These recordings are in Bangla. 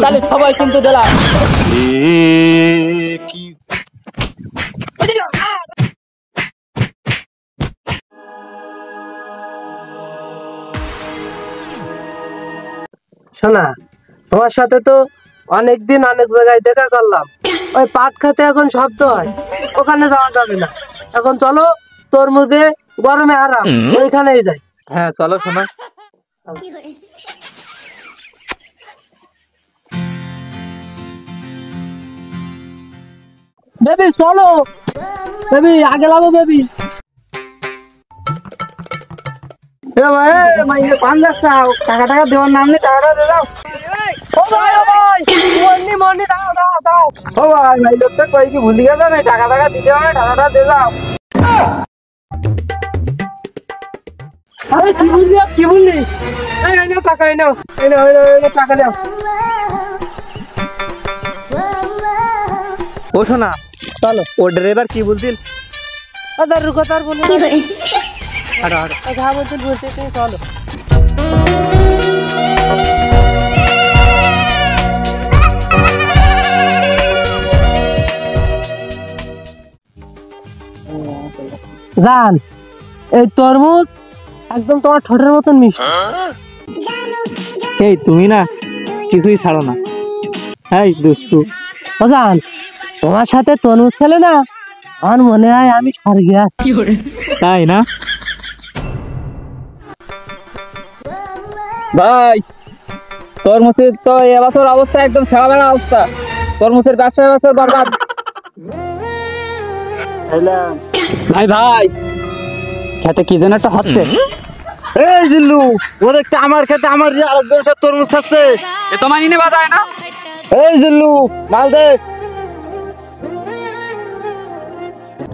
তাহলে সবাই কিন্তু দিলাম। শোনা, তোমার সাথে তো অনেকদিন অনেক জায়গায় দেখা করলাম, ওই পাট খাতে এখন শব্দ হয়, ওখানে যাওয়া যাবে না। এখন চলো তরমুজে গরমে আরাম, ওইখানেই যাই। হ্যাঁ চলো শোনা। বেবি চলো, বেবি আগে লাগো বেবি। টাকা টাকা দেওয়ার নাম নেই, টাকাটা দিয়ে দাও। ও ভাই ও ভাই, মন্নি মন্নি দাও দাও দাও। ও ভাই ভাই লোকটা কই কি ভুলি গেছে না, টাকা টাকা দিতে হবে, টাকাটা দিয়ে দাও। আরে কি বললি কি বললি? এই নাও টাকা, এই নাও, এই নাও, এই নাও টাকা দাও। ও শোনা চলো, ও ড্রাইভার কি বলছিল? আদার রুকো তার বলি কি করে হাঁটো হাঁটো। যা বলছিল বলতে তুমি চলো। জান, এই তরমুজ একদম তোমার ঠোঁটের মতন মিষ্টি। এই তুমি না কিছুই ছাড়ো না। এই দুষ্টু। ও জান, তোমার সাথে তরমুজ খেলে না আমার মনে হয় আমি স্বর্গে আছি। তাই না ভাই? তরমুজের তো এবছর অবস্থা একদম ছেঁড়া অবস্থা। তরমুজের ব্যবসা এবছর বরবাদ। ভাই ভাই খেতে কি যেন একটা হচ্ছে। এই জিল্লু, ও দেখতে আমার খেতে আমার আরেকজনের সাথে তরমুজ খাচ্ছে। এ তো মাইনে নেওয়া যায় না। এই জিল্লু, মাল দে।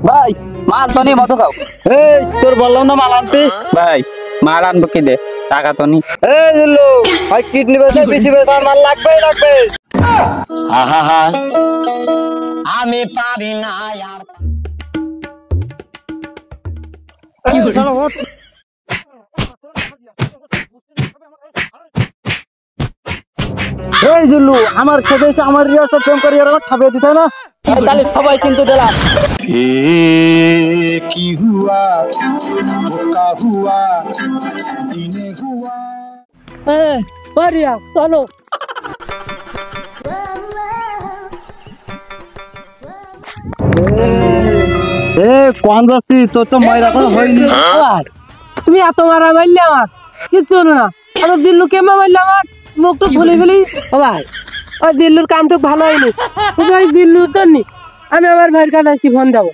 ভাই মাল তো নিয়ে মতো খাও। এই তোর বললাম না মাল আনতে। ভাই মাল আনবো কি দে, টাকা তো নি। এই জিল্লু, ভাই কিডনি বেচে পিসি বেচে আর মাল লাগবেই লাগবে। আহা আমি পারি না আর। এই জিল্লু, আমার খেতে এসে আমার রিয়াসের প্রেম করি আর আমার ঠাপিয়ে দিতে না। তাহলে সবাই কিন্তু দিলাম। কি হুয়া কা হুয়া দিনে হুয়া। হ্যাঁ পারিয়া চলো। এ কোন যাচ্ছি, তোর তো মায়ের এখন হয়নি। তুমি এত মারা মারলে আমার কিচ্ছু হলো না। আমার দিল্লু কেমন মারলে আমার মুখটা খুলে ফেলি। ও ভাই, ওই দিল্লুর কামটুক ভালো হয়নি, শুধু ওই দিল্লু তো নি। আমি আমার ভাইয়ের কাছে ফোন দেবো।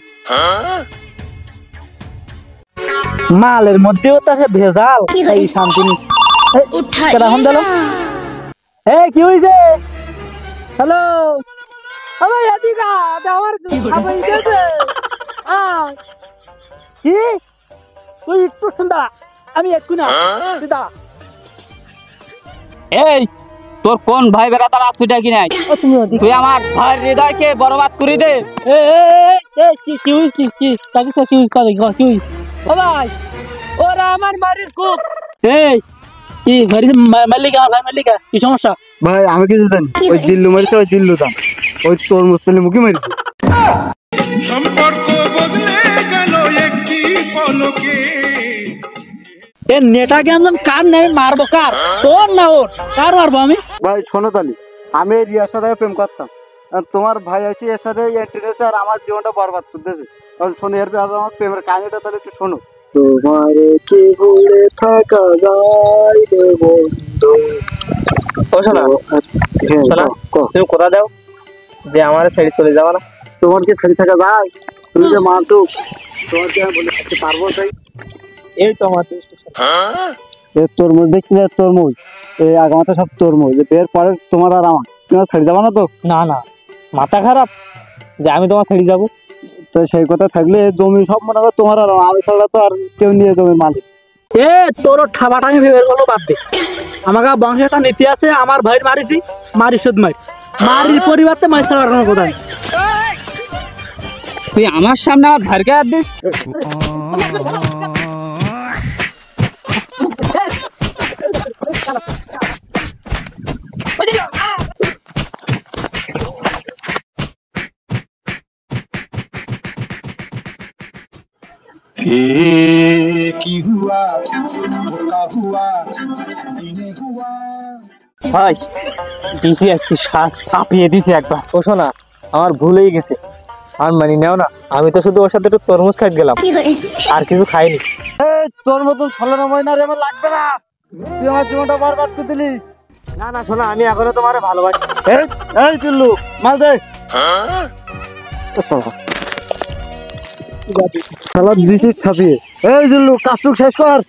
মালের মধ্যেও তো সে ভেজাল, এই শান্তি নেই। এখন দিল। এই কি হয়েছে? হ্যালো, আমার এদিকে আমার খাবার দিয়েছে। কি তুই একটু শুনদা, আমি একটু না দাঁড়া। এই তোর কোন ভাই বেড়াতার আসতুটা কি নাই? তুই আমার ভাইয়ের হৃদয়কে বরবাদ করে দে। কি হয়েছে? ও ভাই, ওরা আমার মারির খুব। এই কি মারিছে? মালিকা ভাই, মালিকা কি সমস্যা? ভাই আমি কিছু জানি, ওই জিল্লু মারিছে, ওই জিল্লু দাম ওই তোর মুসলি মুখে মারিছে। সম্পর্ক বদলে গেল একটি পলকে। এ নেটাকে আমি কার নামে মারবো? কার? তোর না ওর? কার মারবো আমি? ভাই শোনো তালি, আমি এই রিয়ার সাথে প্রেম করতাম, আর তোমার ভাই এসে এর সাথে এন্ট্রেন্স আর আমার জীবনটা বরবাদ করতেছে। কারণ শোনো এর আমার প্রেমের কাহিনীটা তাহলে একটু শোনো। তোমারে কি ভুলে থাকা যায় রে বন্ধু। ও শোনা, তুমি কোথা দাও যে আমার ছেড়ে চলে যাবা না? তোমার কি ছেড়ে থাকা যায়? তুমি যে মানটুক, তোমার কি আমি বলে থাকতে পারবো? তাই এই তো আমার তরমুজ দেখছি না, তরমুজ এই আগামাটা সব তরমুজ, এর পরে তোমার আর আমার, তুমি ছেড়ে যাবা না তো? না না, মাথা খারাপ যে আমি তোমার ছেড়ে যাবো? তো সেই কথা থাকলে জমি সব মনে করো তোমার আর আমি ছাড়া তো আর কেউ নিয়ে জমির মালিক। এ তোর ঠাবাটা আমি ভেবে বলো বাদ দে। আমাকে বংশে একটা নীতি আছে, আমার ভাইয়ের মারিছি, মারি শুধ মারি, মারির পরিবর্তে মাছ ছাড়া কোনো কথা নেই। তুই আমার সামনে আমার ভাইকে হাত দিস? ভাই দিছি আজকে থাপিয়ে দিছি একবার। ও শোনা, আমার ভুলেই গেছে, আর মানি নেও না, আমি তো শুধু ওর সাথে একটু তরমুজ খাই গেলাম, আর কিছু খাইনি। এই তোর মতন ছলনা ময়না রে আমার লাগবে না, তুই আমার জীবনটা বরবাদ করে দিলি। না না শোনা, আমি এখনো তোমারে ভালোবাসি। এই এই দিল্লু মাল দে। শালা দিছিস ছাপিয়ে। এই দিল্লু কাজটুক শেষ কর।